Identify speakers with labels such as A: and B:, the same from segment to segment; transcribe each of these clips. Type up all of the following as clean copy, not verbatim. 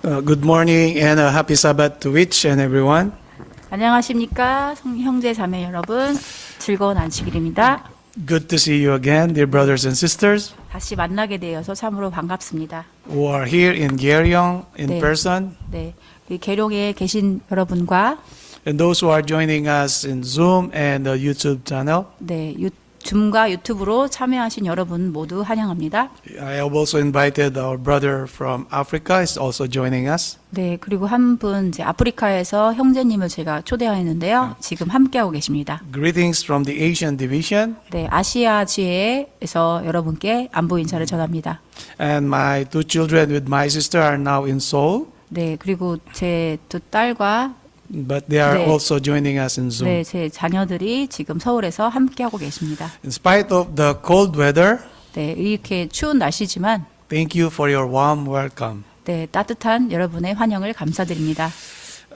A: Good morning and a happy Sabbath to each and everyone.
B: 안녕하십니까 형제 자매 여러분, 즐거운 안식일입니다.
A: Good to see you again, dear brothers and sisters
B: 다시 만나게 되어서 참으로 반갑습니다.
A: who are here in Gyeoryong in
B: 네.
A: person
B: 네, 이 계룡에 계신 여러분과
A: and those who are joining us in Zoom and the YouTube channel.
B: 네, 줌과 유튜브로 참여하신 여러분 모두 환영합니다.
A: I have also invited our brother from Africa is also joining us.
B: 네, 그리고 한 분 이제 아프리카에서 형제님을 제가 초대하였는데요. 지금 함께하고 계십니다.
A: Greetings from the Asian Division
B: 네, 아시아 지회에서 여러분께 안부 인사를 전합니다.
A: and my two children with my sister are now in Seoul,
B: 네, 그리고 제 두 딸과
A: but they are
B: 네.
A: also joining us in Zoom.
B: 네, 제 자녀들이 지금 서울에서 함께하고 계십니다.
A: In spite of the cold weather,
B: 네, 이렇게 추운 날씨지만
A: thank you for your warm welcome.
B: 네, 따뜻한 여러분의 환영을 감사드립니다.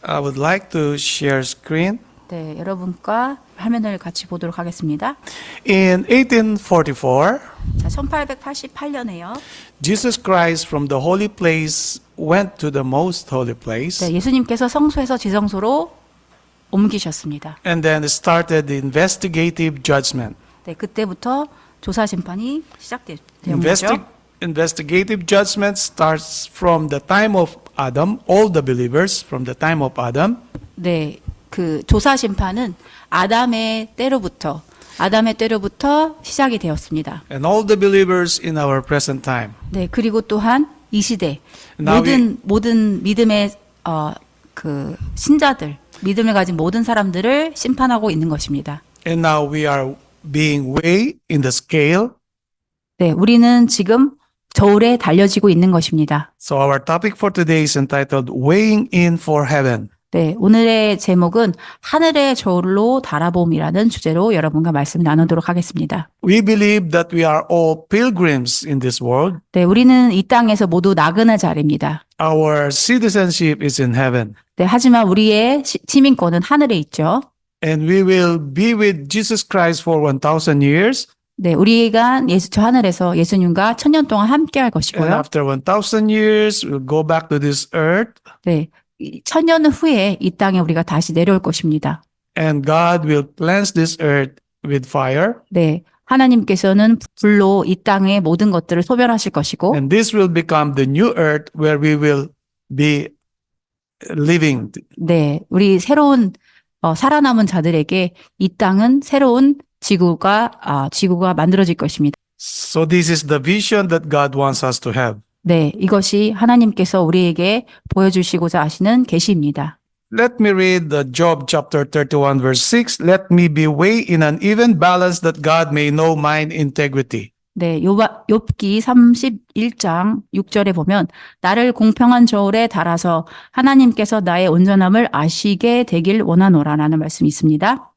A: I would like to share screen.
B: 네, 여러분과 화면을 같이 보도록 하겠습니다.
A: In 1844,
B: 자, 1888년에요.
A: Jesus Christ from the holy place went to the most holy place
B: 네, 예수님께서 성소에서 지성소로 옮기셨습니다.
A: and then started the investigative judgment.
B: 네, 그때부터 조사 심판이 시작된 거죠.
A: Investigative judgment starts from the time of Adam, all the believers from the time of Adam,
B: 네, 그 조사 심판은 아담의 때로부터 시작이 되었습니다.
A: and all the believers in our present time.
B: 네, 그리고 또한 이 시대
A: Now
B: 모든 믿음의 그 신자들, 믿음을 가진 모든 사람들을 심판하고 있는 것입니다.
A: And now we are being weighed in the scale.
B: 네, 우리는 지금 저울에 달려지고 있는 것입니다.
A: So our topic for today is entitled Weighing in for Heaven.
B: 네, 오늘의 제목은 하늘의 저울로 달아봄이라는 주제로 여러분과 말씀 나누도록 하겠습니다.
A: We believe that we are all pilgrims in this world.
B: 네, 우리는 이 땅에서 모두 나그네 자리입니다.
A: Our citizenship is in heaven.
B: 네, 하지만 우리의 시민권은 하늘에 있죠.
A: And we will be with Jesus Christ for 1,000 years.
B: 네, 우리가 저 하늘에서 예수님과 1000년 동안 함께 할
A: And
B: 것이고요.
A: after 1,000 years, we'll go back to this earth.
B: 네, 1000년 후에 이 땅에 우리가 다시 내려올 것입니다.
A: And God will cleanse this earth with fire.
B: 네, 하나님께서는 불로 이 땅의 모든 것들을 소멸하실 것이고,
A: And this will become the new earth where we will be living.
B: 네, 우리 새로운 살아남은 자들에게 이 땅은 새로운 지구가 만들어질 것입니다.
A: So this is the vision that God wants us to have.
B: 네, 이것이 하나님께서 우리에게 보여주시고자 하시는 계시입니다.
A: Let me read the Job chapter 31 verse 6. Let me be weighed in an even balance that God may know mine integrity.
B: 네, 욥기 31장 6절에 보면 나를 공평한 저울에 달아서 하나님께서 나의 온전함을 아시게 되길 원하노라라는 말씀이 있습니다.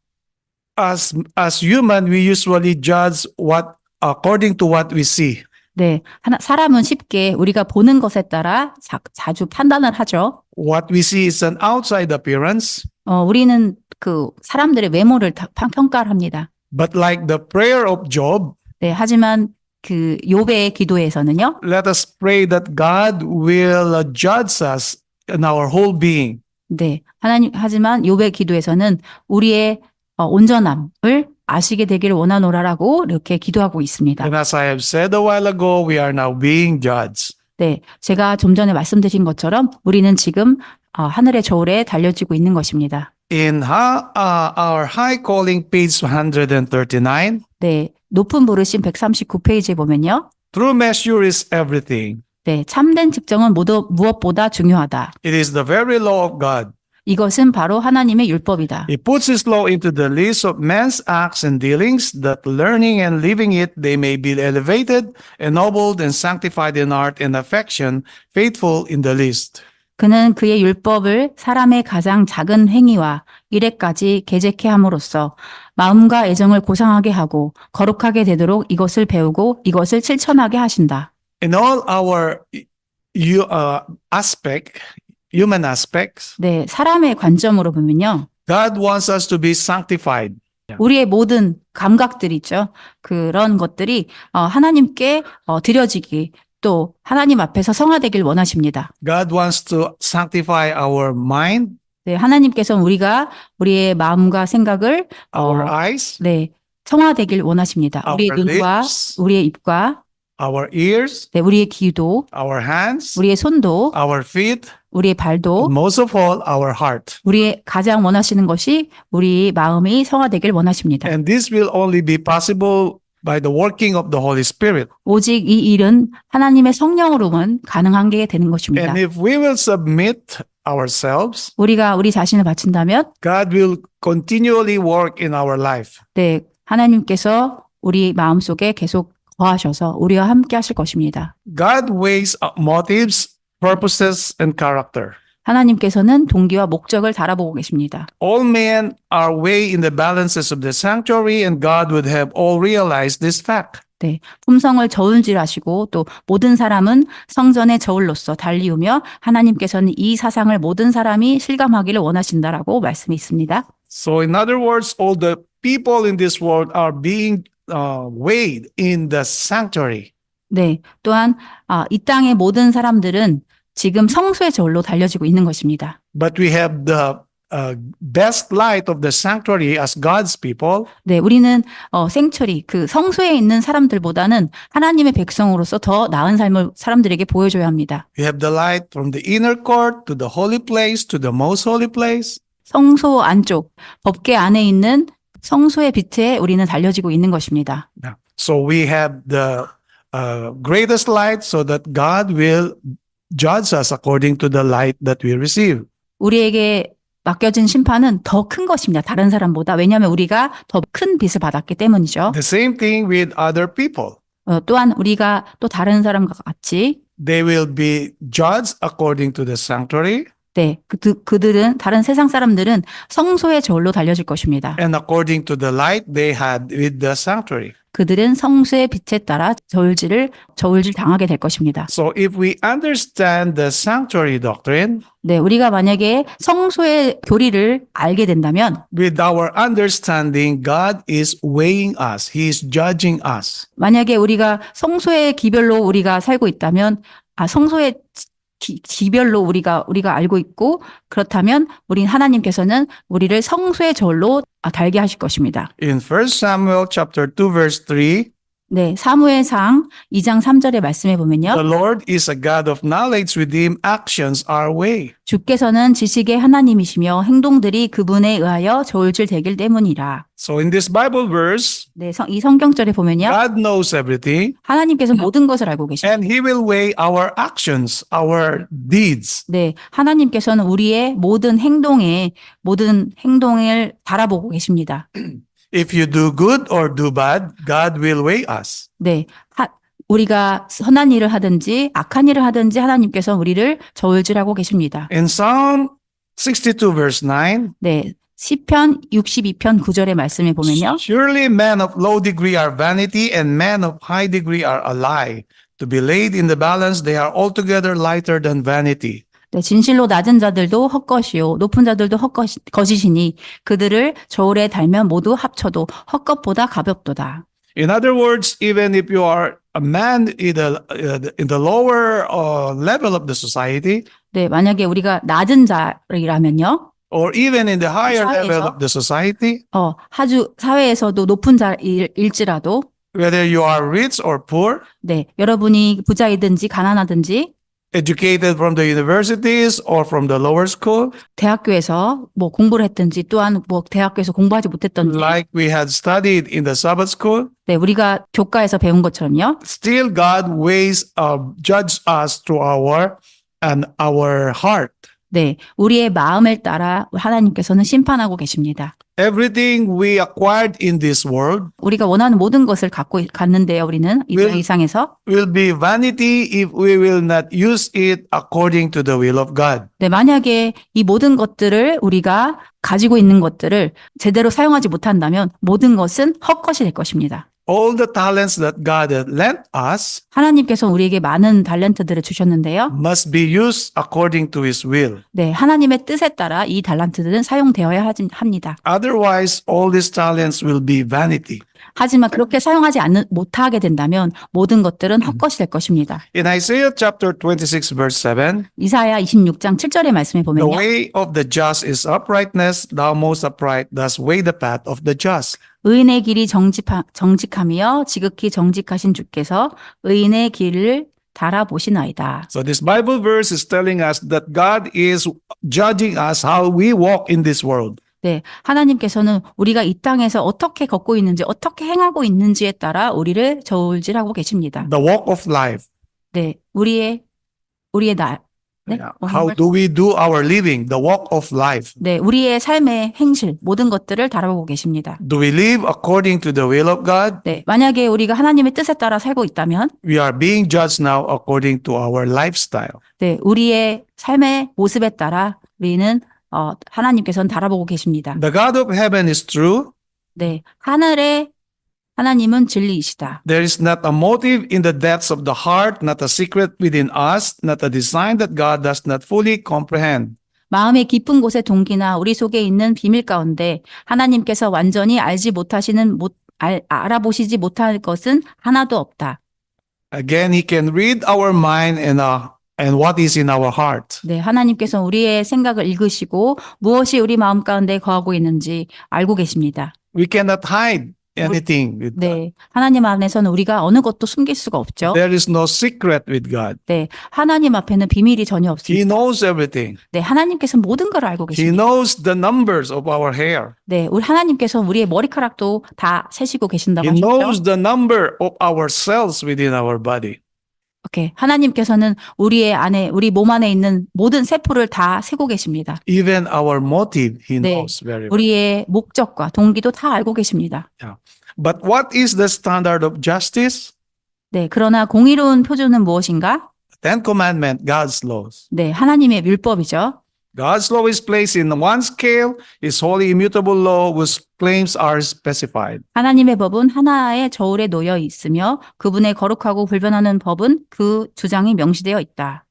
A: As human, we usually judge what according to what we see.
B: 네, 사람은 쉽게 우리가 보는 것에 따라 자주 판단을 하죠.
A: What we see is an outside appearance,
B: 우리는 그 사람들의 외모를 평가를 합니다.
A: but like the prayer of Job,
B: 네, 하지만 그 욥의 기도에서는요.
A: let us pray that God will judge us in our whole being.
B: 네, 하지만 욥의 기도에서는 우리의 온전함을 아시게 되기를 원하노라라고 이렇게 기도하고 있습니다.
A: And as I have said a while ago, we are now being judged.
B: 네, 제가 좀 전에 말씀드린 것처럼 우리는 지금 하늘의 저울에 달려지고 있는 것입니다.
A: In our high calling page 139,
B: 네, 높은 부르심 139페이지에 보면요.
A: true measure is everything.
B: 네, 참된 측정은 무엇보다 중요하다.
A: It is the very law of God.
B: 이것은 바로 하나님의 율법이다.
A: He puts his law into the list of man's acts and dealings, that learning and living it, they may be elevated, ennobled, and sanctified in art and affection, faithful in the least.
B: 그는 그의 율법을 사람의 가장 작은 행위와 일에까지 계제케 함으로써 마음과 애정을 고상하게 하고 거룩하게 되도록 이것을 배우고 이것을 실천하게 하신다.
A: In all our human aspects,
B: 네, 사람의 관점으로 보면요.
A: God wants us to be sanctified.
B: 우리의 모든 감각들 있죠. 그런 것들이 하나님께 드려지기 또 하나님 앞에서 성화되길 원하십니다.
A: God wants to sanctify our mind,
B: 네, 하나님께서는 우리의 마음과 생각을
A: our eyes,
B: 네, 성화되길 원하십니다. 우리의
A: our
B: 눈과
A: lips,
B: 우리의 입과
A: our ears,
B: 네, 우리의 귀도
A: our hands,
B: 우리의 손도
A: our feet,
B: 우리의
A: and
B: 발도
A: most of all, our heart.
B: 우리의 가장 원하시는 것이 우리 마음이 성화되길 원하십니다.
A: And this will only be possible by the working of the Holy Spirit.
B: 오직 이 일은 하나님의 성령으로만 가능한 게 되는 것입니다.
A: And if we will submit ourselves,
B: 우리가 우리 자신을 바친다면
A: God will continually work in our life.
B: 네, 하나님께서 우리 마음속에 계속 거하셔서 우리와 함께 하실 것입니다.
A: God weighs motives, purposes, and character.
B: 하나님께서는 동기와 목적을 달아보고 계십니다.
A: All men are weighed in the balances of the sanctuary, and God would have all realized this fact.
B: 네, 품성을 저울질하시고 또 모든 사람은 성전의 저울로서 달리우며 하나님께서는 이 사상을 모든 사람이 실감하기를 원하신다라고 말씀이 있습니다.
A: So, in other words, all the people in this world are being weighed in the sanctuary.
B: 네, 또한 이 땅의 모든 사람들은 지금 성소의 저울로 달려지고 있는 것입니다.
A: But we have the best light of the sanctuary as God's people.
B: 네, 우리는 생처리 그 성소에 있는 사람들보다는 하나님의 백성으로서 더 나은 삶을 사람들에게 보여줘야 합니다.
A: We have the light from the inner court to the holy place to the most holy place.
B: 성소 안쪽 법궤 안에 있는 성소의 빛에 우리는 달려지고 있는 것입니다.
A: So we have the greatest light so that God will judge us according to the light that we receive.
B: 우리에게 맡겨진 심판은 더 큰 것입니다. 다른 사람보다. 왜냐하면 우리가 더 큰 빛을 받았기 때문이죠.
A: The same thing with other people.
B: 또한 우리가 또 다른 사람과 같이
A: They will be judged according to the sanctuary
B: 네, 그들은 다른 세상 사람들은 성소의 저울로 달려질 것입니다.
A: and according to the light they had with the sanctuary.
B: 그들은 성수의 빛에 따라 저울질 당하게 될 것입니다.
A: So if we understand the sanctuary doctrine,
B: 네, 우리가 만약에 성소의 교리를 알게 된다면
A: with our understanding, God is weighing us. He is judging us.
B: 만약에 우리가 성소의 기별로 우리가 살고 있다면 성소의 기별로 우리가 알고 있고 그렇다면 우린 하나님께서는 우리를 성소의 저울로 달게 하실 것입니다.
A: In 1 Samuel chapter 2 verse 3,
B: 네, 사무엘상 2장 3절의 말씀에 보면요.
A: the Lord is a God of knowledge. With him actions are weighed.
B: 주께서는 지식의 하나님이시며 행동들이 그분에 의하여 저울질 되길 때문이라.
A: So in this Bible verse,
B: 네, 이 성경절에 보면요.
A: God knows everything
B: 하나님께서 모든 것을 알고 계십니다.
A: and he will weigh our actions, our deeds.
B: 네, 하나님께서는 우리의 모든 행동을 바라보고 계십니다.
A: If you do good or do bad, God will weigh us.
B: 네, 우리가 선한 일을 하든지 악한 일을 하든지 하나님께서 우리를 저울질하고 계십니다.
A: In Psalm 62 verse 9,
B: 네, 시편 62편 9절의 말씀에 보면요.
A: surely men of low degree are vanity and men of high degree are a lie. To be laid in the balance, they are altogether lighter than vanity.
B: 네, 진실로 낮은 자들도 헛것이요 높은 자들도 거짓이니 그들을 저울에 달면 모두 합쳐도 헛것보다 가볍도다.
A: In other words, even if you are a man in the lower level of the society,
B: 네, 만약에 우리가 낮은 자라면요.
A: or even in the higher
B: 사회에서?
A: level of the society,
B: 사회에서도 높은 자일지라도
A: whether you are rich or poor,
B: 네, 여러분이 부자이든지 가난하든지
A: educated from the universities or from the lower school,
B: 대학교에서 공부를 했든지 또한 대학교에서 공부하지 못했던지
A: like we had studied in the Sabbath school,
B: 네, 우리가 교과에서 배운 것처럼요.
A: still God judge us through our heart.
B: 네, 우리의 마음을 따라 하나님께서는 심판하고 계십니다.
A: Everything we acquired in this world
B: 우리가 원하는 모든 것을 갔는데요. 우리는 이
A: will-
B: 이상에서
A: will be vanity if we will not use it according to the will of God.
B: 네, 만약에 이 모든 것들을 우리가 가지고 있는 것들을 제대로 사용하지 못한다면 모든 것은 헛것이 될 것입니다.
A: All the talents that God had lent us
B: 하나님께서 우리에게 많은 달란트들을 주셨는데요.
A: must be used according to His will.
B: 네, 하나님의 뜻에 따라 이 달란트들은 사용되어야 합니다.
A: Otherwise, all these talents will be vanity.
B: 하지만 그렇게 사용하지 못하게 된다면 모든 것들은 헛것이 될 것입니다.
A: In Isaiah chapter 26 verse 7,
B: 이사야 26장 7절의 말씀에
A: the
B: 보면요.
A: way of the just is uprightness, thou most upright, thus weigh the path of the just.
B: 의인의 길이 정직하며 지극히 정직하신 주께서 의인의 길을 달아보시나이다.
A: So this Bible verse is telling us that God is judging us how we walk in this world.
B: 네, 하나님께서는 우리가 이 땅에서 어떻게 걷고 있는지, 어떻게 행하고 있는지에 따라 우리를 저울질하고 계십니다.
A: The walk of life.
B: 네, 우리의 날, 네,
A: How do we do our living? The walk of life.
B: 네, 우리의 삶의 행실, 모든 것들을 달아보고 계십니다.
A: Do we live according to the will of God?
B: 네, 만약에 우리가 하나님의 뜻에 따라 살고 있다면,
A: We are being judged now according to our lifestyle.
B: 네, 우리의 삶의 모습에 따라 우리는 하나님께서는 달아보고 계십니다.
A: The God of heaven is true.
B: 네, 하늘의 하나님은 진리이시다.
A: There is not a motive in the depths of the heart, not a secret within us, not a design that God does not fully comprehend.
B: 마음의 깊은 곳의 동기나 우리 속에 있는 비밀 가운데 하나님께서 완전히 알아보시지 못할 것은 하나도 없다.
A: Again, He can read our mind and what is in our heart.
B: 네, 하나님께서 우리의 생각을 읽으시고 무엇이 우리 마음 가운데 거하고 있는지 알고 계십니다.
A: We cannot hide anything with God.
B: 네, 하나님 안에서는 우리가 어느 것도 숨길 수가 없죠.
A: There is no secret with God.
B: 네, 하나님 앞에는 비밀이 전혀
A: He
B: 없습니다.
A: knows everything.
B: 네, 하나님께서 모든 걸 알고
A: He
B: 계십니다.
A: knows the numbers of our hair.
B: 네, 우리 하나님께서 우리의 머리카락도 다 세시고 계신다고
A: He knows
B: 하셨죠.
A: the number of our cells within our body.
B: 오케이. 하나님께서는 우리 몸 안에 있는 모든 세포를 다 세고 계십니다.
A: Even our motive, He
B: 네,
A: knows very well.
B: 우리의 목적과 동기도 다 알고 계십니다.
A: But what is the standard of justice?
B: 네, 그러나 공의로운 표준은 무엇인가?
A: Ten Commandments, God's laws.
B: 네, 하나님의 율법이죠.
A: God's law is placed in one scale, His holy immutable law whose claims are specified.
B: 하나님의 법은 하나의 저울에 놓여 있으며 그분의 거룩하고 불변하는 법은 그 주장이 명시되어 있다.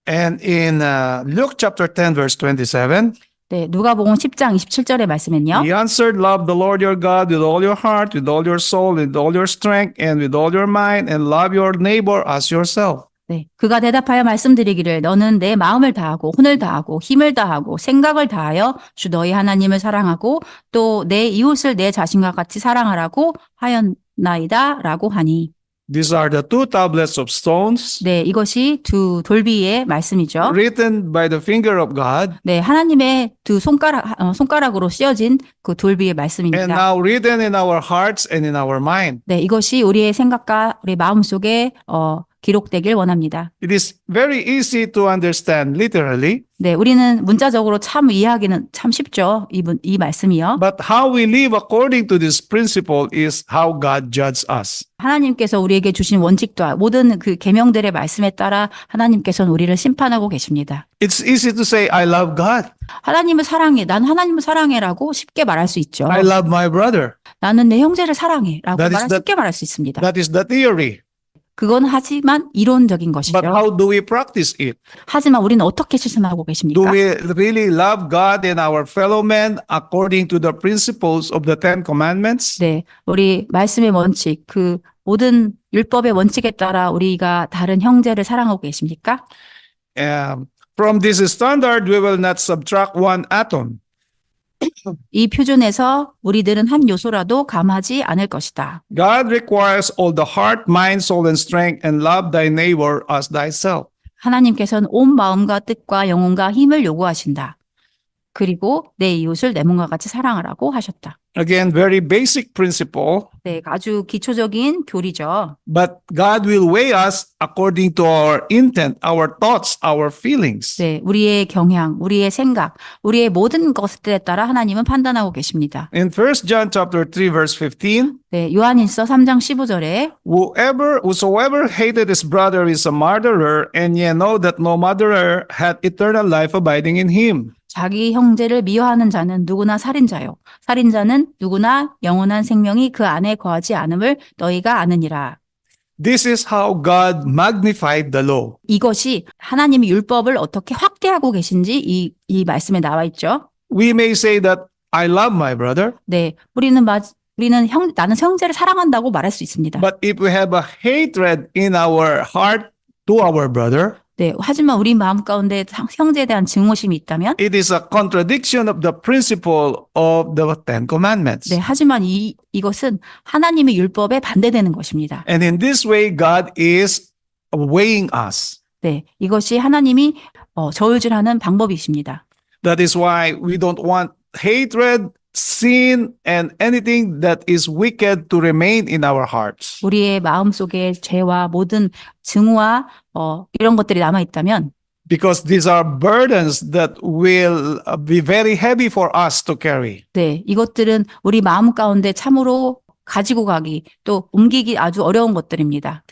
A: And in Luke chapter 10 verse 27,
B: 네, 누가복음 10장 27절의 말씀은요.
A: He answered, love the Lord your God with all your heart, with all your soul, with all your strength, and with all your mind, and love your neighbor as yourself.
B: 네, 그가 대답하여 말씀드리기를 너는 내 마음을 다하고 혼을 다하고 힘을 다하고 생각을 다하여 주 너희 하나님을 사랑하고 또 내 이웃을 내 자신과 같이 사랑하라고 하였나이다라고 하니.
A: These are the two tablets of stones
B: 네, 이것이 두 돌비의 말씀이죠.
A: written by the finger of God
B: 네, 하나님의 두 손가락으로 씌어진 그 돌비의
A: and
B: 말씀입니다.
A: now written in our hearts and in our mind.
B: 네, 이것이 우리의 생각과 우리 마음 속에 기록되길 원합니다.
A: It is very easy to understand literally,
B: 네, 우리는 문자적으로 참 이해하기는 참 쉽죠. 이 말씀이요.
A: but how we live according to this principle is how God judges us.
B: 하나님께서 우리에게 주신 원칙과 모든 그 계명들의 말씀에 따라 하나님께서는 우리를 심판하고 계십니다.
A: It's easy to say, I love God.
B: 하나님을 사랑해. 난 하나님을 사랑해라고 쉽게 말할 수 있죠.
A: I love my brother.
B: 나는 내 형제를 사랑해라고
A: That is
B: 쉽게 말할 수 있습니다.
A: That is the theory.
B: 그건 하지만 이론적인 것이죠.
A: But how do we practice it?
B: 하지만 우리는 어떻게 실천하고
A: Do
B: 계십니까?
A: we really love God and our fellow men according to the principles of the Ten Commandments?
B: 네, 우리 말씀의 원칙, 그 모든 율법의 원칙에 따라 우리가 다른 형제를 사랑하고 계십니까?
A: From this standard, we will not subtract one atom.
B: 이 표준에서 우리들은 한 요소라도 감하지 않을 것이다.
A: God requires all the heart, mind, soul, and strength, and love thy neighbor as thyself.
B: 하나님께서는 온 마음과 뜻과 영혼과 힘을 요구하신다. 그리고 내 이웃을 내 몸과 같이 사랑하라고 하셨다.
A: Again, very basic principle,
B: 네, 아주 기초적인 교리죠.
A: but God will weigh us according to our intent, our thoughts, our feelings.
B: 네, 우리의 경향, 우리의 생각, 우리의 모든 것들에 따라 하나님은 판단하고 계십니다.
A: In 1 John chapter 3 verse 15,
B: 네, 요한일서 3장 15절에
A: whosoever hated his brother is a murderer, and ye know that no murderer hath eternal life abiding in him.
B: 자기 형제를 미워하는 자는 누구나 살인자요. 살인자는 누구나 영원한 생명이 그 안에 거하지 않음을 너희가 아느니라.
A: This is how God magnified the law.
B: 이것이 하나님이 율법을 어떻게 확대하고 계신지 이 말씀에 나와 있죠.
A: We may say that I love my brother,
B: 네, 우리는 나는 형제를 사랑한다고 말할 수 있습니다.
A: But if we have a hatred in our heart to our brother,
B: 네, 하지만 우리 마음 가운데 형제에 대한 증오심이 있다면,
A: it is a contradiction of the principle of the Ten Commandments.
B: 네, 하지만 이것은 하나님의 율법에 반대되는 것입니다.
A: And in this way, God is weighing us.
B: 네, 이것이 하나님이 저울질하는 방법이십니다.
A: That is why we don't want hatred, sin, and anything that is wicked to remain in our hearts.
B: 우리의 마음 속에 죄와 모든 증오와 이런 것들이 남아 있다면,
A: Because these are burdens that will be very heavy for us to carry.
B: 네, 이것들은 우리 마음 가운데 참으로 가지고 가기 또 옮기기 아주 어려운 것들입니다.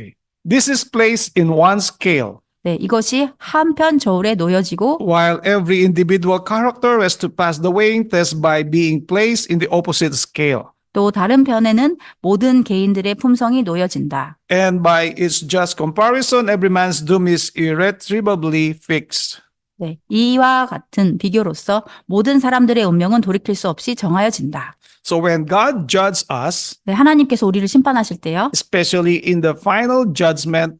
A: This is placed in one scale,
B: 네, 이것이 한편 저울에 놓여지고
A: while every individual character has to pass the weighing test by being placed in the opposite scale.
B: 또 다른 편에는 모든 개인들의 품성이 놓여진다.
A: And by its just comparison, every man's doom is irretrievably fixed.
B: 네, 이와 같은 비교로서 모든 사람들의 운명은 돌이킬 수 없이 정하여진다.
A: So when God judges us,
B: 네, 하나님께서 우리를 심판하실 때요.
A: especially in the final judgment,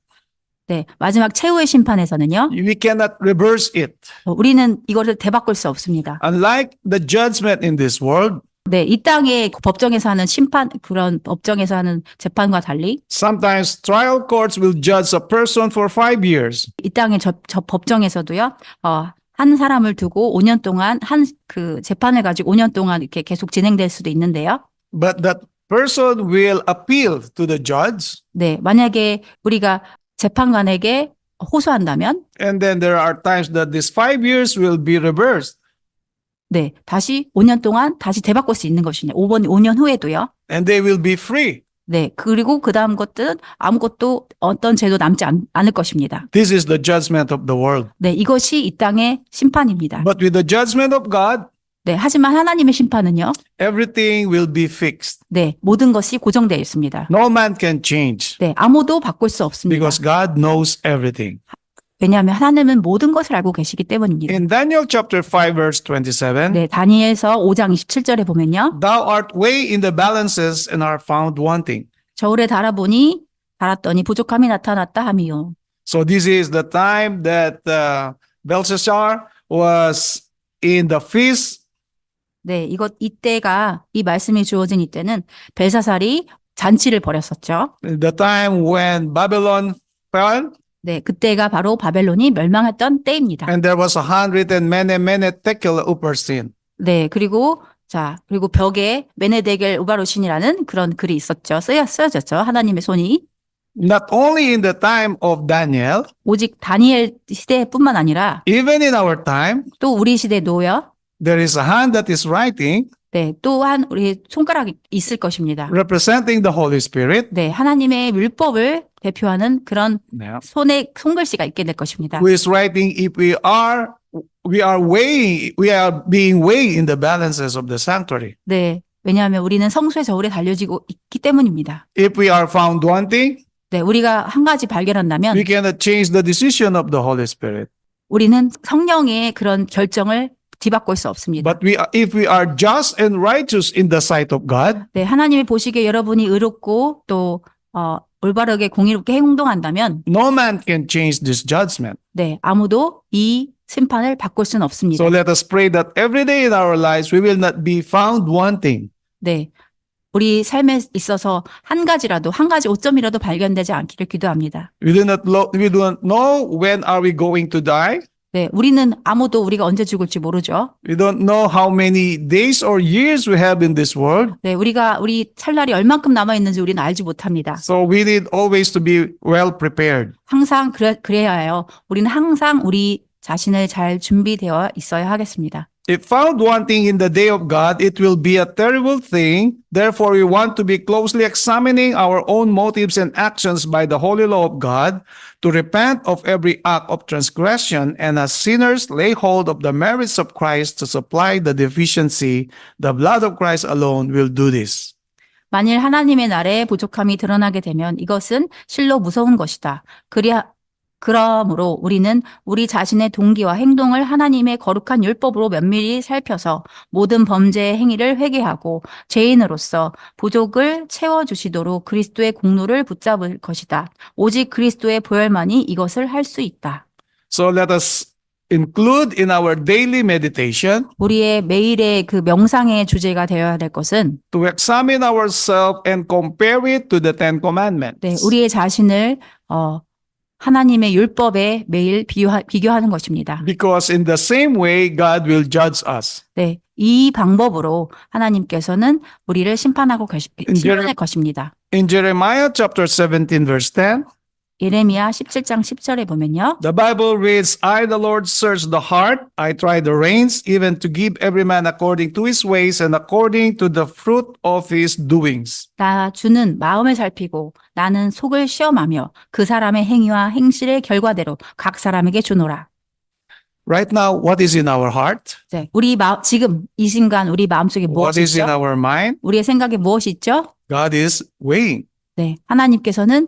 B: 네, 마지막 최후의 심판에서는요.
A: we cannot reverse it.
B: 우리는 이거를 되바꿀 수 없습니다.
A: Unlike the judgment in this world,
B: 네, 이 땅의 법정에서 하는 그런 법정에서 하는 재판과 달리
A: sometimes trial courts will judge a person for 5 years.
B: 이 땅의 저 법정에서도요. 한 사람을 두고 5년 동안 그 재판을 가지고 5년 동안 이렇게 계속 진행될 수도 있는데요.
A: But that person will appeal to the judge.
B: 네, 만약에 우리가 재판관에게 호소한다면
A: And then there are times that these 5 years will be reversed.
B: 네, 다시 5년 동안 다시 되바꿀 수 있는 것이냐. 5년 후에도요.
A: And they will be free.
B: 네, 그리고 그 다음 것들은 아무것도 어떤 죄도 남지 않을 것입니다.
A: This is the judgment of the world.
B: 네, 이것이 이 땅의 심판입니다.
A: But with the judgment of God,
B: 네, 하지만 하나님의 심판은요.
A: everything will be fixed.
B: 네, 모든 것이 고정되어 있습니다.
A: No man can change
B: 네, 아무도 바꿀 수 없습니다.
A: because God knows everything.
B: 왜냐하면 하나님은 모든 것을 알고 계시기 때문입니다.
A: In Daniel chapter 5 verse 27,
B: 네, 다니엘서 5장 27절에 보면요.
A: thou art weighed in the balances and are found wanting.
B: 저울에 달았더니 부족함이 나타났다 하미요.
A: So this is the time that Belshazzar was in the feast.
B: 네, 이때가 이 말씀이 주어진 이때는 벨사살이 잔치를 벌였었죠.
A: The time when Babylon fell,
B: 네, 그때가 바로 바벨론이 멸망했던 때입니다.
A: and there was 100 tekel uppersin.
B: 네, 그리고 벽에 메네데겔 우바루신이라는 그런 글이 있었죠. 쓰여졌죠. 하나님의 손이.
A: Not only in the time of Daniel,
B: 오직 다니엘 시대뿐만 아니라
A: even in our time,
B: 또 우리 시대도요.
A: there is a hand that is writing,
B: 네, 또한 우리 손가락이 있을 것입니다.
A: representing the Holy Spirit,
B: 네, 하나님의 율법을 대표하는 그런 손글씨가 있게 될 것입니다.
A: who is writing if we are being weighed in the balances of the sanctuary.
B: 네, 왜냐하면 우리는 성수의 저울에 달려지고 있기 때문입니다.
A: If we are found wanting,
B: 네, 우리가 한 가지 발견한다면
A: we cannot change the decision of the Holy Spirit.
B: 우리는 성령의 그런 결정을 뒤바꿀 수 없습니다.
A: But if we are just and righteous in the sight of God,
B: 네, 하나님이 보시기에 여러분이 의롭고 또 올바르게 공의롭게 행동한다면
A: no man can change this judgment.
B: 네, 아무도 이 심판을 바꿀 수는 없습니다.
A: So let us pray that every day in our lives we will not be found wanting.
B: 네, 우리 삶에 있어서 한 가지 오점이라도 발견되지 않기를 기도합니다.
A: We do not know when are we going to die.
B: 네, 아무도 우리가 언제 죽을지 모르죠.
A: We don't know how many days or years we have in this world.
B: 네, 우리 살 날이 얼만큼 남아 있는지 우리는 알지 못합니다.
A: So we need always to be well prepared.
B: 항상 그래야 해요. 우리는 항상 우리 자신을 잘 준비되어 있어야 하겠습니다.
A: If found wanting in the day of God, it will be a terrible thing. Therefore, we want to be closely examining our own motives and actions by the holy law of God, to repent of every act of transgression, and as sinners lay hold of the merits of Christ to supply the deficiency. The blood of Christ alone will do this.
B: 만일 하나님의 날에 부족함이 드러나게 되면 이것은 실로 무서운 것이다. 그러므로 우리는 우리 자신의 동기와 행동을 하나님의 거룩한 율법으로 면밀히 살펴서 모든 범죄의 행위를 회개하고 죄인으로서 부족을 채워주시도록 그리스도의 공로를 붙잡을 것이다. 오직 그리스도의 보혈만이 이것을 할 수 있다.
A: So let us include in our daily meditation
B: 우리의 매일의 그 명상의 주제가 되어야 될 것은
A: to examine ourselves and compare it to the Ten
B: 네,
A: Commandments.
B: 우리의 자신을 하나님의 율법에 매일 비교하는 것입니다.
A: Because in the same way, God will judge us.
B: 네, 이 방법으로 하나님께서는 우리를 심판할 것입니다.
A: In Jeremiah chapter 17, verse 10,
B: 예레미야 17장 10절에 보면요.
A: the Bible reads, I, the Lord, search the heart. I try the reins, even to give every man according to his ways and according to the fruit of his doings.
B: 나 주는 마음을 살피고 나는 속을 시험하며 그 사람의 행위와 행실의 결과대로 각 사람에게 주노라.
A: Right now, what is in our heart?
B: 네, 지금 이 순간 우리 마음속에
A: What
B: 무엇이
A: is in
B: 있죠?
A: our mind?
B: 우리의 생각에 무엇이 있죠?
A: God is weighing.
B: 네, 하나님께서는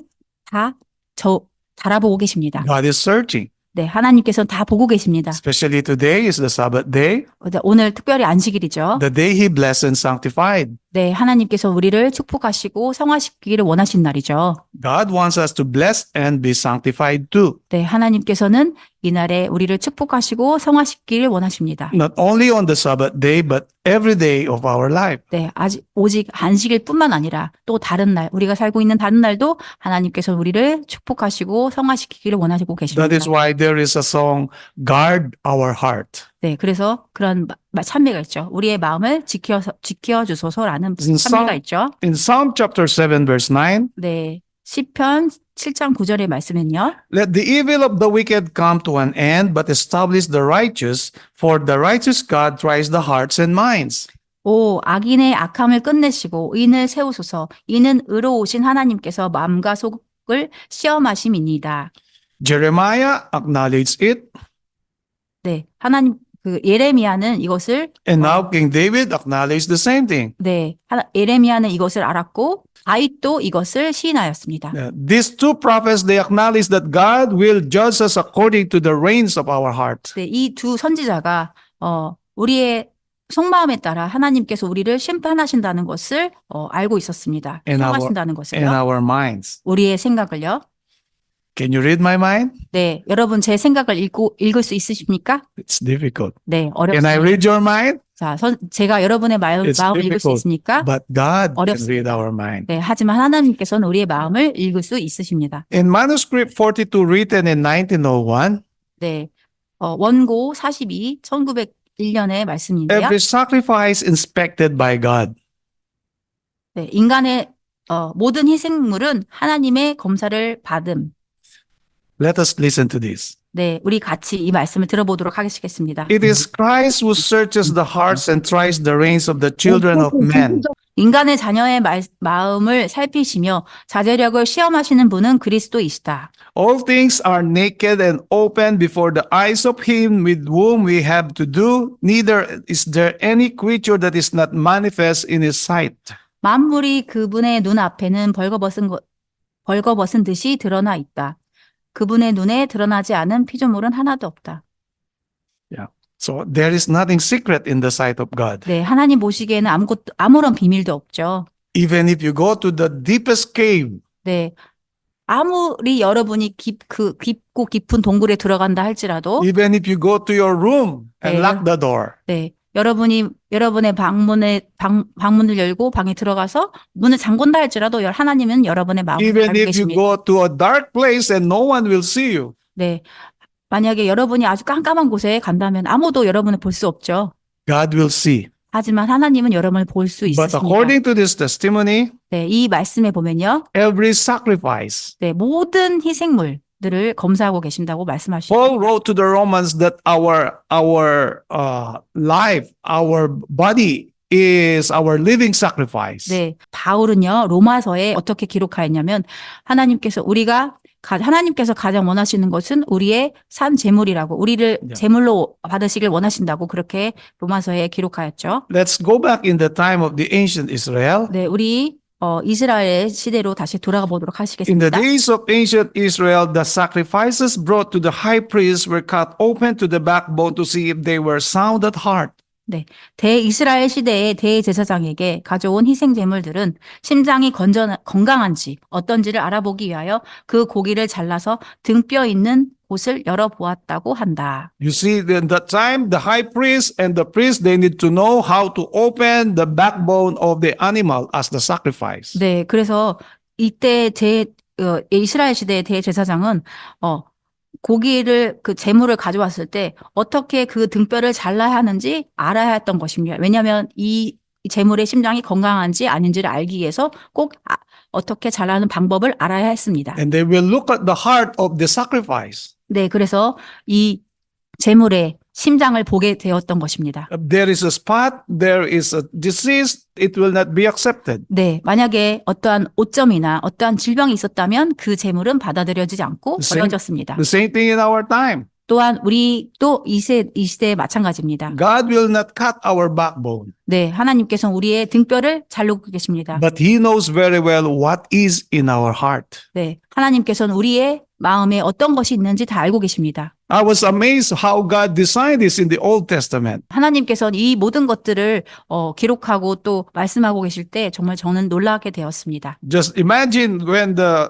B: 다 달아보고 계십니다.
A: God is searching.
B: 네, 하나님께서는 다 보고 계십니다.
A: Especially today is the Sabbath day,
B: 오늘 특별히 안식일이죠.
A: the day He blessed and sanctified.
B: 네, 하나님께서 우리를 축복하시고 성화시키기를 원하신 날이죠.
A: God wants us to bless and be sanctified too.
B: 네, 하나님께서는 이날에 우리를 축복하시고 성화시키기를 원하십니다.
A: Not only on the Sabbath day, but every day of our life.
B: 네, 오직 안식일 뿐만 아니라 또 다른 날, 우리가 살고 있는 다른 날도 하나님께서 우리를 축복하시고 성화시키기를 원하시고 계십니다.
A: That is why there is a song, Guard Our Heart.
B: 네, 그래서 그런 찬미가 있죠. 우리의 마음을 지켜주소서라는 찬미가 있죠.
A: In Psalm chapter 7, verse 9,
B: 네, 시편 7장 9절의 말씀은요.
A: let the evil of the wicked come to an end, but establish the righteous, for the righteous God tries the hearts and minds.
B: 오, 악인의 악함을 끝내시고 의인을 세우소서. 이는 의로우신 하나님께서 마음과 속을 시험하심이니이다.
A: Jeremiah acknowledged it,
B: 네, 예레미야는 이것을
A: and now King David acknowledged the same thing.
B: 네, 예레미야는 이것을 알았고 다윗도 이것을 시인하였습니다.
A: These two prophets, they acknowledge that God will judge us according to the reins of our heart.
B: 네, 이 두 선지자가 우리의 속마음에 따라 하나님께서 우리를 심판하신다는 것을 알고 있었습니다.
A: In
B: 심판하신다는
A: in
B: 것을요.
A: our minds.
B: 우리의 생각을요.
A: Can you read my mind?
B: 네, 여러분 제 생각을 읽을 수 있으십니까?
A: It's difficult.
B: 네,
A: Can I
B: 어렵습니다.
A: read your mind?
B: 자, 제가 여러분의 마음을
A: It's
B: 읽을 수
A: difficult.
B: 있습니까?
A: But God can
B: 어렵습니다.
A: read our mind.
B: 네, 하지만 하나님께서는 우리의 마음을 읽을 수 있으십니다.
A: In manuscript 42 written in 1901,
B: 네, 원고 42, 1901년의 말씀인데요.
A: every sacrifice inspected by God.
B: 네, 인간의 모든 희생물은 하나님의 검사를 받음.
A: Let us listen to this.
B: 네, 우리 같이 이 말씀을 들어보도록 하겠습니다.
A: It is Christ who searches the hearts and tries the reins of the children of men.
B: 인간의 자녀의 마음을 살피시며 자제력을 시험하시는 분은 그리스도이시다.
A: All things are naked and open before the eyes of him with whom we have to do, neither is there any creature that is not manifest in his sight.
B: 만물이 그분의 눈 앞에는 벌거벗은 듯이 드러나 있다. 그분의 눈에 드러나지 않은 피조물은 하나도 없다.
A: Yeah. So there is nothing secret in the sight of God.
B: 네, 하나님 보시기에는 아무런 비밀도 없죠.
A: Even if you go to the deepest cave,
B: 네, 아무리 여러분이 깊고 깊은 동굴에 들어간다 할지라도,
A: even if you go to your room and
B: 네.
A: lock the door,
B: 네, 여러분의 방문을 열고 방에 들어가서 문을 잠근다 할지라도 하나님은 여러분의 마음을
A: even
B: 알고
A: if you
B: 계십니다.
A: go to a dark place and no one will see you,
B: 네, 만약에 여러분이 아주 깜깜한 곳에 간다면 아무도 여러분을 볼 수 없죠.
A: God will see.
B: 하지만 하나님은 여러분을 볼 수
A: But
B: 있으십니다.
A: according to this testimony,
B: 네, 이 말씀에 보면요.
A: every sacrifice,
B: 네, 모든 희생물들을 검사하고 계신다고 말씀하시죠.
A: Paul wrote to the Romans that our life, our body is our living sacrifice.
B: 네, 바울은요, 로마서에 어떻게 기록하였냐면, 하나님께서 가장 원하시는 것은 우리의 산 제물이라고, 우리를
A: 네.
B: 제물로 받으시길 원하신다고 그렇게 로마서에 기록하였죠.
A: Let's go back in the time of the ancient Israel.
B: 네, 우리 이스라엘 시대로 다시 돌아가 보도록
A: In the
B: 하시겠습니다.
A: days of ancient Israel, the sacrifices brought to the high priest were cut open to the backbone to see if they were sound at heart.
B: 네. 대이스라엘 시대의 대제사장에게 가져온 희생 제물들은 심장이 건강한지 어떤지를 알아보기 위하여 그 고기를 잘라서 등뼈 있는 곳을 열어보았다고 한다.
A: You see, in that time, the high priest and the priest, they need to know how to open the backbone of the animal as the sacrifice.
B: 네. 그래서 이때 이스라엘 시대의 대제사장은 고기를 그 제물을 가져왔을 때 어떻게 그 등뼈를 잘라야 하는지 알아야 했던 것입니다. 왜냐하면 이 제물의 심장이 건강한지 아닌지를 알기 위해서 꼭 어떻게 잘라는 방법을 알아야 했습니다.
A: And they will look at the heart of the sacrifice.
B: 네, 그래서 이 제물의 심장을 보게 되었던 것입니다.
A: If there is a spot, there is a disease, it will not be accepted.
B: 네, 만약에 어떠한 오점이나 어떠한 질병이 있었다면 그 제물은 받아들여지지 않고 버려졌습니다.
A: The same thing in our time.
B: 또한 우리 또 이 시대에 마찬가지입니다.
A: God will not cut our backbone,
B: 네, 하나님께서는 우리의 등뼈를 자르고 계십니다.
A: but He knows very well what is in our heart.
B: 네, 하나님께서는 우리의 마음에 어떤 것이 있는지 다 알고 계십니다.
A: I was amazed how God designed this in the Old Testament.
B: 하나님께서는 이 모든 것들을 기록하고 또 말씀하고 계실 때 정말 저는 놀라게 되었습니다.
A: Just imagine when the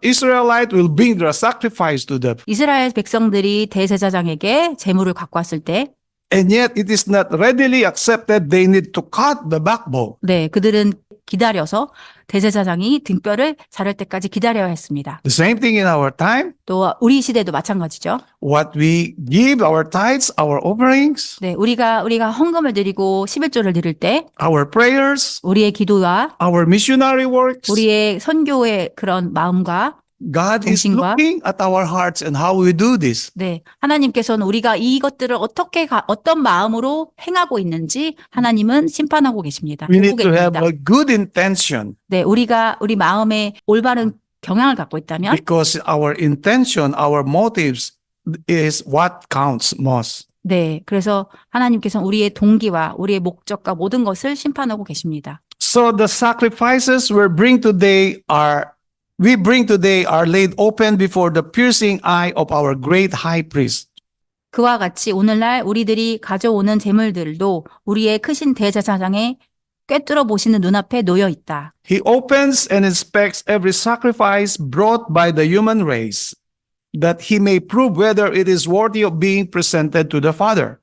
A: Israelite will bring their sacrifice to them,
B: 이스라엘 백성들이 대제사장에게 제물을 갖고 왔을 때,
A: and yet it is not readily accepted. They need to cut the backbone.
B: 네, 그들은 기다려서 대제사장이 등뼈를 자를 때까지 기다려야 했습니다.
A: The same thing in our time.
B: 또 우리 시대도 마찬가지죠.
A: What we give, our tithes, our offerings,
B: 네, 우리가 헌금을 드리고 11조를 드릴 때
A: our prayers,
B: 우리의 기도와
A: our missionary works.
B: 우리의 선교의 그런 마음과
A: God is
B: 정신과
A: looking at our hearts and how we do this.
B: 네, 하나님께서는 우리가 이것들을 어떤 마음으로 행하고 있는지 하나님은 심판하고 계십니다.
A: We
B: 보고
A: need to have
B: 계십니다.
A: a good intention,
B: 네, 우리 마음에 올바른 경향을 갖고 있다면
A: because our intention, our motives is what counts most.
B: 네, 그래서 하나님께서는 우리의 동기와 우리의 목적과 모든 것을 심판하고 계십니다.
A: So the sacrifices we bring today are laid open before the piercing eye of our great high priest.
B: 그와 같이 오늘날 우리들이 가져오는 제물들도 우리의 크신 대제사장의 꿰뚫어 보시는 눈앞에 놓여 있다.
A: He opens and inspects every sacrifice brought by the human race, that he may prove whether it is worthy of being presented to the Father.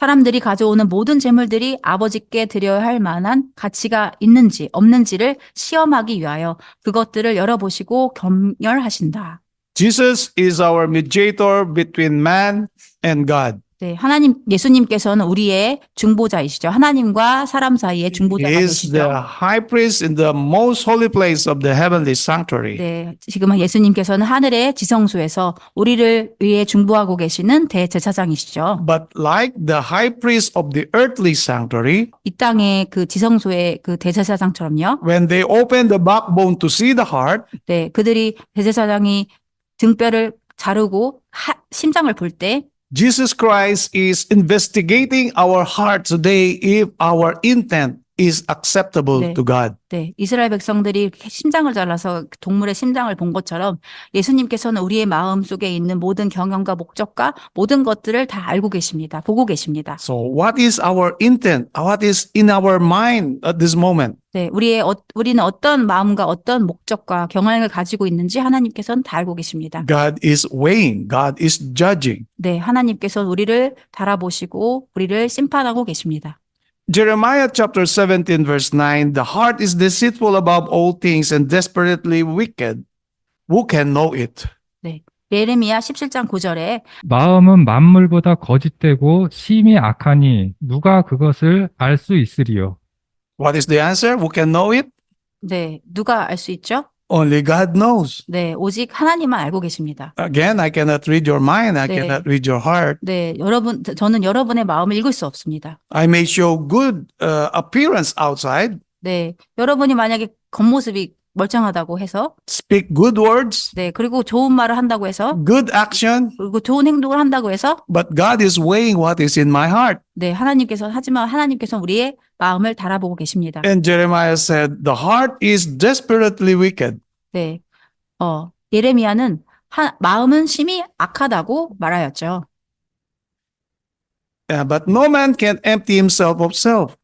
B: 사람들이 가져오는 모든 제물들이 아버지께 드려야 할 만한 가치가 있는지 없는지를 시험하기 위하여 그것들을 열어보시고 검열하신다.
A: Jesus is our mediator between man and God.
B: 네, 예수님께서는 우리의 중보자이시죠. 하나님과 사람 사이의 중보자가
A: He is the
B: 되시죠.
A: high priest in the most holy place of the heavenly sanctuary.
B: 네, 지금 예수님께서는 하늘의 지성소에서 우리를 위해 중보하고 계시는 대제사장이시죠.
A: But like the high priest of the earthly sanctuary,
B: 이 땅의 그 지성소의 그 대제사장처럼요.
A: when they open the backbone to see the heart,
B: 네, 그들이 대제사장이 등뼈를 자르고 심장을 볼 때
A: Jesus Christ is investigating our heart today if our intent is acceptable
B: 네.
A: to God.
B: 네, 이스라엘 백성들이 심장을 잘라서 동물의 심장을 본 것처럼 예수님께서는 우리의 마음 속에 있는 모든 경영과 목적과 모든 것들을 다 알고 계십니다. 보고 계십니다.
A: So what is our intent? What is in our mind at this moment?
B: 네, 우리는 어떤 마음과 어떤 목적과 경향을 가지고 있는지 하나님께서는 다 알고 계십니다.
A: God is weighing. God is judging.
B: 네, 하나님께서는 우리를 달아보시고 우리를 심판하고 계십니다.
A: Jeremiah chapter 17 verse 9, the heart is deceitful above all things and desperately wicked. Who can know it?
B: 네, 예레미야 17장 9절에
C: 마음은 만물보다 거짓되고 심히 악하니 누가 그것을 알 수 있으리요.
A: What is the answer? Who can know it?
B: 네, 누가 알 수 있죠?
A: Only God knows.
B: 네, 오직 하나님만 알고 계십니다.
A: Again, I cannot read your mind. I
B: 네.
A: cannot read your heart.
B: 네, 저는 여러분의 마음을 읽을 수 없습니다.
A: I may show good appearance outside,
B: 네, 여러분이 만약에 겉모습이 멀쩡하다고 해서,
A: speak good words,
B: 네, 그리고 좋은 말을 한다고 해서,
A: good action,
B: 그리고 좋은 행동을 한다고 해서,
A: but God is weighing what is in my heart.
B: 네, 하지만 하나님께서 우리의 마음을 달아보고 계십니다.
A: And Jeremiah said, the heart is desperately wicked.
B: 네, 예레미야는 마음은 심히 악하다고 말하였죠.
A: But no man can empty himself of self.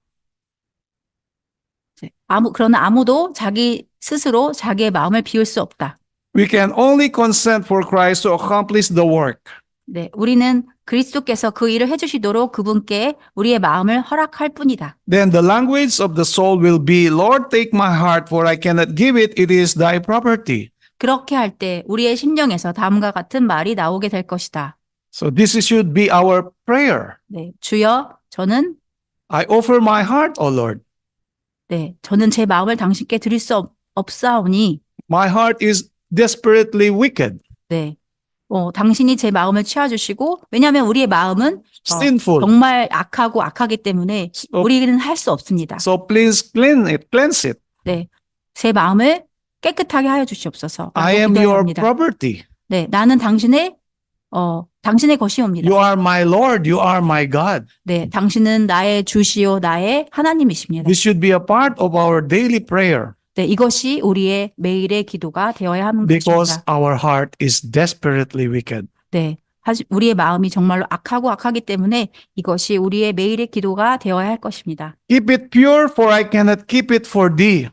B: 네, 그러나 아무도 자기 스스로 자기의 마음을 비울 수 없다.
A: We can only consent for Christ to accomplish the work.
B: 네, 우리는 그리스도께서 그 일을 해주시도록 그분께 우리의 마음을 허락할 뿐이다.
A: Then the language of the soul will be, Lord, take my heart, for I cannot give it. It is thy property.
B: 그렇게 할 때 우리의 심령에서 다음과 같은 말이 나오게 될 것이다.
A: So this should be our prayer.
B: 네, 주여, 저는
A: I offer my heart, O Lord.
B: 저는 제 마음을 당신께 드릴 수 없사오니,
A: My heart is desperately wicked,
B: 네, 당신이 제 마음을 취하주시고, 왜냐하면 우리의 마음은
A: sinful.
B: 정말 악하기 때문에 우리는 할 수 없습니다.
A: So please cleanse it.
B: 네, 제 마음을 깨끗하게 하여 주시옵소서.
A: I am your
B: 기도합니다.
A: property.
B: 네, 나는 당신의 것이옵니다.
A: You are my Lord. You are my God.
B: 네, 당신은 나의 주시오, 나의 하나님이십니다.
A: This should be a part of our daily prayer
B: 네, 이것이 우리의 매일의 기도가 되어야 하는
A: because
B: 것입니다.
A: our heart is desperately wicked.
B: 네, 우리의 마음이 정말로 악하기 때문에 이것이 우리의 매일의 기도가 되어야 할 것입니다.
A: Keep it pure, for I cannot keep it for thee.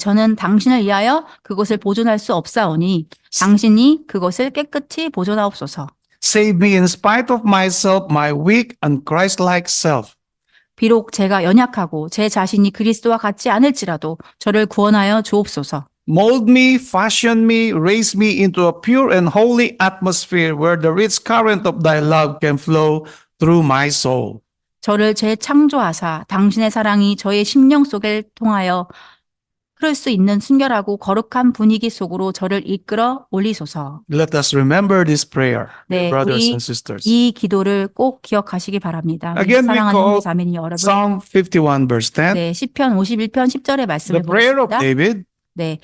B: 저는 당신을 위하여 그것을 보존할 수 없사오니 당신이 그것을 깨끗이 보존하옵소서.
A: Save me in spite of myself, my weak and Christ-like self.
B: 비록 제가 연약하고 제 자신이 그리스도와 같지 않을지라도 저를 구원하여 주옵소서.
A: Mold me, fashion me, raise me into a pure and holy atmosphere where the rich current of thy love can flow through my soul.
B: 저를 재창조하사 당신의 사랑이 저의 심령 속에 통하여 흐를 수 있는 순결하고 거룩한 분위기 속으로 저를 이끌어 올리소서.
A: Let us remember this prayer,
B: 네,
A: brothers
B: 우리
A: and sisters.
B: 이 기도를 꼭 기억하시기 바랍니다.
A: Again, we
B: 사랑하는
A: call
B: 형제 자매님 여러분.
A: Psalm 51 verse 10,
B: 네, 시편 51편 10절의 말씀을
A: the prayer of
B: 보겠습니다.
A: David.
B: 네,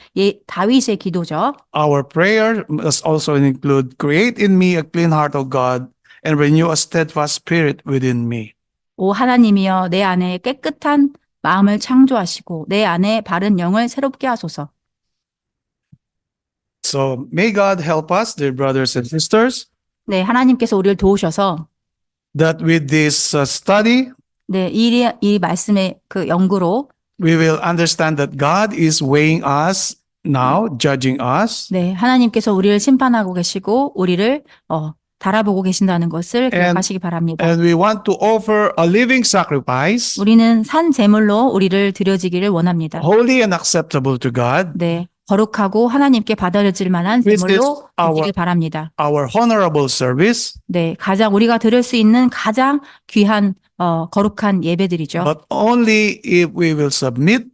B: 다윗의 기도죠.
A: Our prayer must also include, create in me a clean heart, O God, and renew a steadfast spirit within me.
B: 오 하나님이여 내 안에 깨끗한 마음을 창조하시고 내 안에 바른 영을 새롭게 하소서.
A: So may God help us, dear brothers and sisters,
B: 네, 하나님께서 우리를 도우셔서
A: that with this study,
B: 네, 이 말씀의 그 연구로
A: we will understand that God is weighing us now, judging us,
B: 네, 하나님께서 우리를 심판하고 계시고 우리를 달아보고 계신다는 것을 기억하시기 바랍니다.
A: and we want to offer a living sacrifice,
B: 우리는 산 제물로 우리를 드려지기를 원합니다.
A: holy and acceptable to God,
B: 네, 거룩하고 하나님께 받아들일 만한
A: This is
B: 제물로
A: our-
B: 드리길 바랍니다.
A: our honorable service,
B: 네, 우리가 드릴 수 있는 가장 귀한 거룩한 예배들이죠.
A: but only if we will submit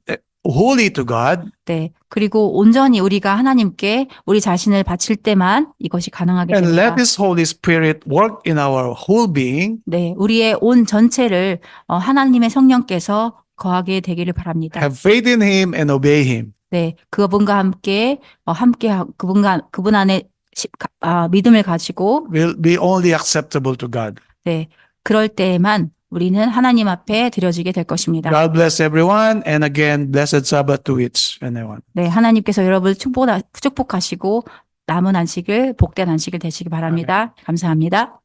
A: wholly to God
B: 네, 그리고 온전히 우리가 하나님께 우리 자신을 바칠 때만 이것이 가능하게
A: and
B: 됩니다.
A: let His Holy Spirit work in our whole being.
B: 네, 우리의 온 전체를 하나님의 성령께서 거하게 되기를 바랍니다.
A: Have faith in Him and obey Him.
B: 네, 그분과 함께 그분 안에 믿음을 가지고
A: Will be only acceptable to God.
B: 네, 그럴 때에만 우리는 하나님 앞에 드려지게 될 것입니다.
A: God bless everyone, and again, blessed Sabbath to each and everyone.
B: 네, 하나님께서 여러분을 축복하시고 남은 안식을 복된 안식을 되시기 바랍니다. 감사합니다.